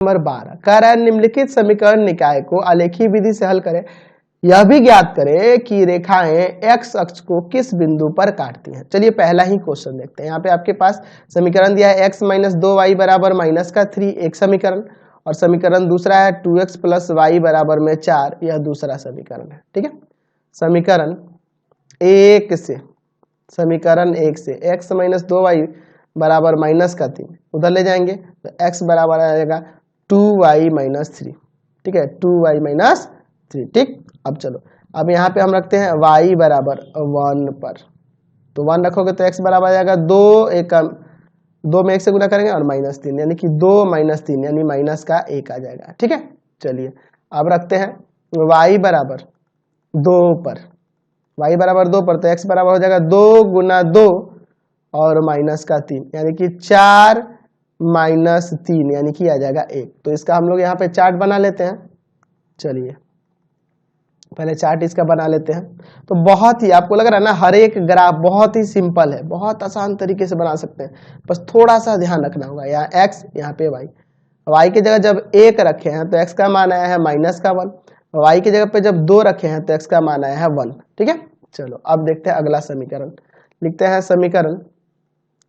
Number 12 कह रहा है निम्नलिखित समीकरण निकाय को आलेखीय विधि से हल करें, यह भी ज्ञात करें कि रेखाएं एक्स अक्ष को किस बिंदु पर काटती हैं। चलिए पहला ही क्वेश्चन देखते हैं। यहाँ पे आपके पास समीकरण दिया है x माइनस 2y बराबर -3 एक समीकरण, और समीकरण दूसरा है 2x प्लस वाई बराबर में 4, यह दूसरा समीकरण है। ठीक है, समीकरण एक से x माइनस 2y बराबर -3 उधर ले जाएंगे तो x बराबर आ जाएगा 2y माइनस 3। ठीक है, 2y माइनस 3। ठीक, अब चलो अब यहाँ पे हम रखते हैं y बराबर 1 पर, तो 1 रखोगे तो x बराबर आ जाएगा 2 में 1 से गुना करेंगे और -3 यानी कि 2 - 3 यानी माइनस का 1 आ जाएगा। ठीक है, चलिए अब रखते हैं y बराबर 2 पर, y बराबर 2 पर तो x बराबर हो जाएगा 2 गुना 2 और माइनस का 3 यानी कि 4 - 3 यानी कि आ जाएगा 1। तो इसका हम लोग यहाँ पे चार्ट बना लेते हैं। चलिए पहले चार्ट इसका बना लेते हैं। तो बहुत ही आपको लग रहा है ना, हर एक ग्राफ बहुत ही सिंपल है, बहुत आसान तरीके से बना सकते हैं, बस थोड़ा सा ध्यान रखना होगा। यहाँ x यहाँ पे y की जगह जब 1 रखे हैं तो x का मान आया है -1, y की जगह पे जब 2 रखे हैं तो x का मान आया है 1। ठीक है, चलो अब देखते हैं अगला समीकरण। लिखते हैं समीकरण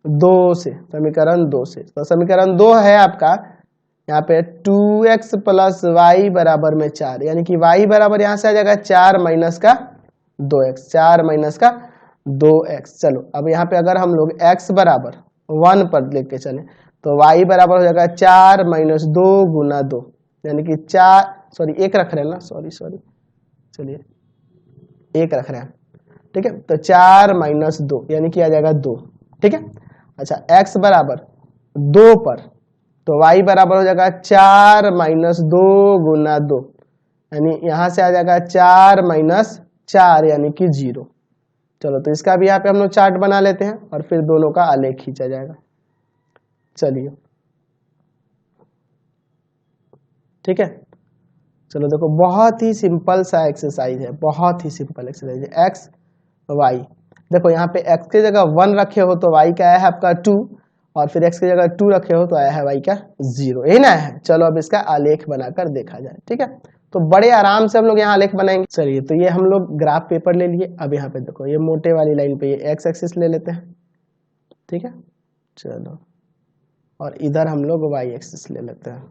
2 से, तो समीकरण 2 है आपका यहाँ पे 2x प्लस वाई बराबर में 4 यानी कि y बराबर यहाँ से आ जाएगा 4 माइनस का 2x, 4 माइनस का 2x। चलो अब यहाँ पे अगर हम लोग x बराबर 1 पर लेके चले तो y बराबर हो जाएगा 4 माइनस 2 गुना 2 यानी कि 1 रख रहे हैं ना, सॉरी चलिए 1 रख रहे हैं। ठीक है, तो 4 माइनस 2 यानी कि आ जाएगा 2। ठीक है, अच्छा x बराबर 2 पर तो y बराबर हो जाएगा 4 माइनस 2 गुना 2 यानी यहाँ से आ जाएगा 4 माइनस 4 यानी कि 0। चलो तो इसका भी यहाँ पे हम लोग चार्ट बना लेते हैं और फिर दोनों का आलेख खींचा जाएगा। चलिए ठीक है, चलो देखो बहुत ही सिंपल सा एक्सरसाइज है, बहुत ही सिंपल एक्सरसाइज है। x y देखो यहाँ पे x की जगह 1 रखे हो तो y का आया है आपका 2 और फिर x की जगह 2 रखे हो तो आया है y का 0, यही ना है। चलो अब इसका आलेख बनाकर देखा जाए। ठीक है, तो बड़े आराम से हम लोग यहाँ आलेख बनाएंगे। चलिए तो ये हम लोग ग्राफ पेपर ले लिए। अब यहाँ पे देखो ये मोटे वाली लाइन पे ये x एक्सिस ले लेते हैं। ठीक है, चलो और इधर हम लोग y एक्सिस ले लेते हैं।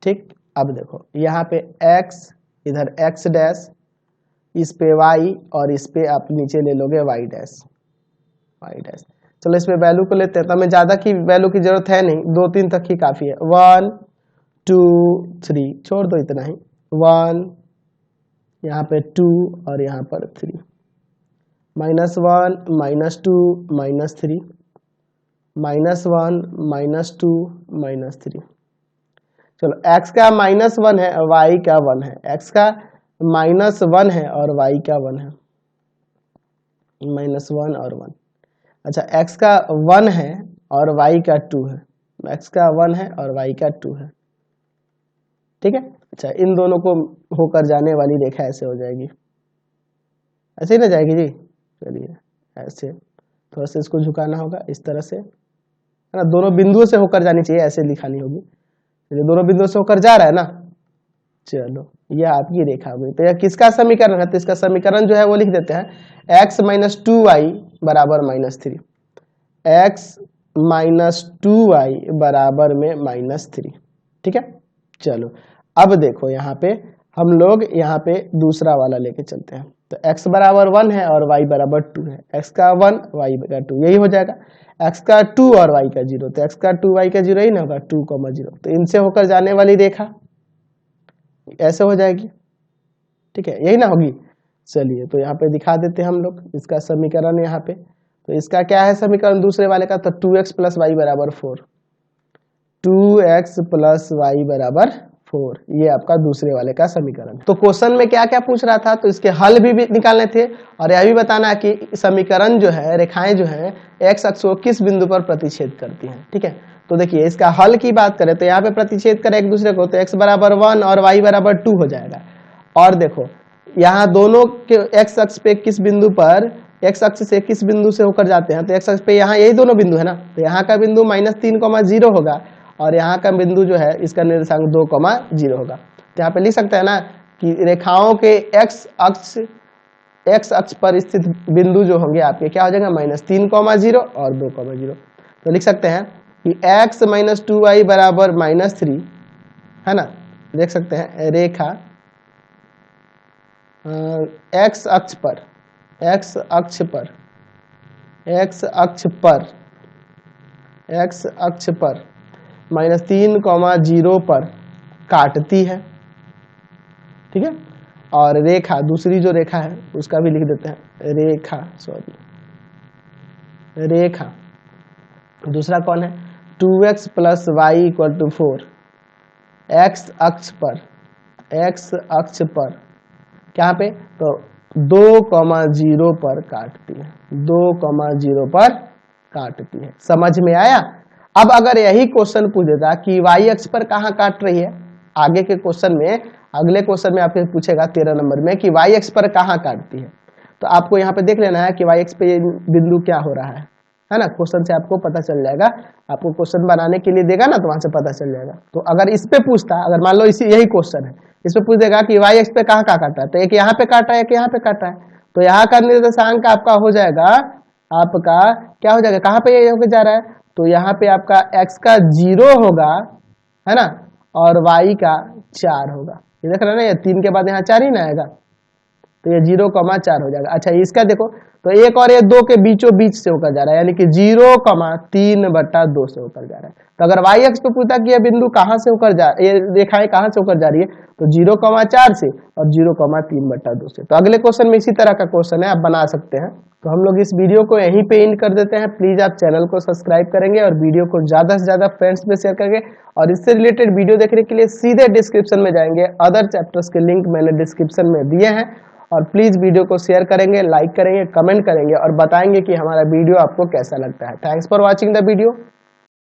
ठीक, अब देखो यहाँ पे x, इधर x डैश, इस पे y और इस पे आप नीचे ले लोगे y डैश। चलो इस पे वैल्यू को लेते हैं, तो हमें ज्यादा की वैल्यू की जरूरत है नहीं, 2-3 तक ही काफी है। 1 2 3 छोड़ दो इतना ही, 1 यहाँ पे 2 और यहाँ पर 3, -1 -2 -3 -1 -2 -3। चलो x का -1 है y का 1 है, x का -1 है और y का 1 है, -1 और 1। अच्छा x का 1 है और y का 2 है, x का 1 है और y का 2 है। ठीक है, अच्छा इन दोनों को होकर जाने वाली रेखा ऐसे हो जाएगी, ऐसे ही ना जाएगी जी। चलिए ऐसे थोड़ा सा इसको झुकाना होगा इस तरह से, है ना, दोनों बिंदुओं से होकर जानी चाहिए, ऐसे लिखानी होगी। चलिए दोनों बिंदुओं से होकर जा रहा है ना। चलो ये आपकी रेखा होगी। तो यह किसका समीकरण है, तो इसका समीकरण जो है वो लिख देते हैं x माइनस 2y बराबर -3, x माइनस 2y बराबर में -3। ठीक है, चलो अब देखो यहाँ पे हम लोग यहाँ पे दूसरा वाला लेके चलते हैं। तो x बराबर 1 है और y बराबर 2 है, x का 1 y का 2 यही हो जाएगा, x का 2 और y का 0, तो x का 2 y का 0 ही ना होगा, 2,0। तो इनसे होकर जाने वाली रेखा ऐसे हो जाएगी। ठीक है, यही ना होगी। चलिए तो यहाँ पे दिखा देते हैं हम लोग इसका समीकरण यहाँ पे। तो इसका क्या है समीकरण दूसरे वाले का, तो 2x प्लस वाई बराबर 4, 2x प्लस वाई बराबर 4, ये आपका दूसरे वाले का समीकरण। तो क्वेश्चन में क्या क्या पूछ रहा था, तो इसके हल भी निकालने थे और यह भी बताना कि समीकरण जो है, रेखाएं जो है x अक्ष को किस बिंदु पर प्रतिच्छेद करती हैं। ठीक है, तो देखिए इसका हल की बात करें तो यहाँ पे प्रतिच्छेद करें एक दूसरे को, तो x बराबर 1 और y बराबर 2 हो जाएगा। और देखो यहाँ दोनों के x अक्ष पे किस बिंदु पर, x अक्ष से किस बिंदु से होकर जाते हैं, तो x अक्ष पे यहाँ यही दोनों बिंदु है ना, तो यहाँ का बिंदु -3,0 होगा और यहाँ का बिंदु जो है इसका निर्देशांक 2,0 होगा। तो यहाँ पे लिख सकते हैं ना कि रेखाओं के एक्स अक्ष पर स्थित बिंदु जो होंगे आपके क्या हो जाएगा, -3,0 और 2,0। तो लिख सकते हैं कि x - 2y बराबर -3 है ना। देख सकते हैं रेखा x अक्ष पर -3,0 पर काटती है, ठीक है। और रेखा दूसरी जो रेखा है उसका भी लिख देते हैं, रेखा दूसरा कौन है, 2x + y = 4 x अक्ष पर क्या पे, तो 2,0 पर काटती है, 2,0 पर काटती है। समझ में आया। अब अगर यही क्वेश्चन पूछ देता कि y अक्ष पर कहाँ काट रही है, आगे के क्वेश्चन में, अगले क्वेश्चन में आपसे पूछेगा 13 नंबर में कि y अक्ष पर कहाँ काटती है, तो आपको यहाँ पे देख लेना है कि y अक्ष पे बिंदु क्या हो रहा है ना। क्वेश्चन से आपको पता चल जाएगा, आपको क्वेश्चन बनाने के लिए देगा ना तो वहां से पता चल जाएगा। तो अगर इस पे पूछता, अगर मान लो यही क्वेश्चन है, इस पे पूछ देगा कि y अक्ष पे कहाँ काट रहा है, तो एक यहाँ पे काट रहा है, एक यहाँ पे काट रहा है, तो यहाँ का निर्देशांक आपका हो जाएगा, आपका क्या हो जाएगा, कहाँ पे ये होकर जा रहा है, तो यहाँ पे आपका x का 0 होगा है ना, और y का 4 होगा। ये देख रहे ना, ये 3 के बाद यहाँ 4 ही ना आएगा, तो ये 0,4 हो जाएगा। अच्छा इसका देखो, तो 1 और ये 2 के बीचों बीच से होकर जा रहा है, यानी कि 0,3/2 से होकर जा रहा है। तो अगर y अक्ष पे पूछता कि ये बिंदु कहाँ से होकर ये रेखाएं कहाँ से होकर जा रही है, तो 0,4 से और 0,3/2 से। तो अगले क्वेश्चन में इसी तरह का क्वेश्चन है, आप बना सकते हैं। तो हम लोग इस वीडियो को यहीं पे एंड कर देते हैं। प्लीज आप चैनल को सब्सक्राइब करेंगे और वीडियो को ज्यादा से ज्यादा फ्रेंड्स में शेयर करेंगे, और इससे रिलेटेड वीडियो देखने के लिए सीधे डिस्क्रिप्शन में जाएंगे, अदर चैप्टर्स के लिंक मैंने डिस्क्रिप्शन में दिए हैं। और प्लीज वीडियो को शेयर करेंगे, लाइक करेंगे, कमेंट करेंगे और बताएंगे कि हमारा वीडियो आपको कैसा लगता है। Thanks for watching the video.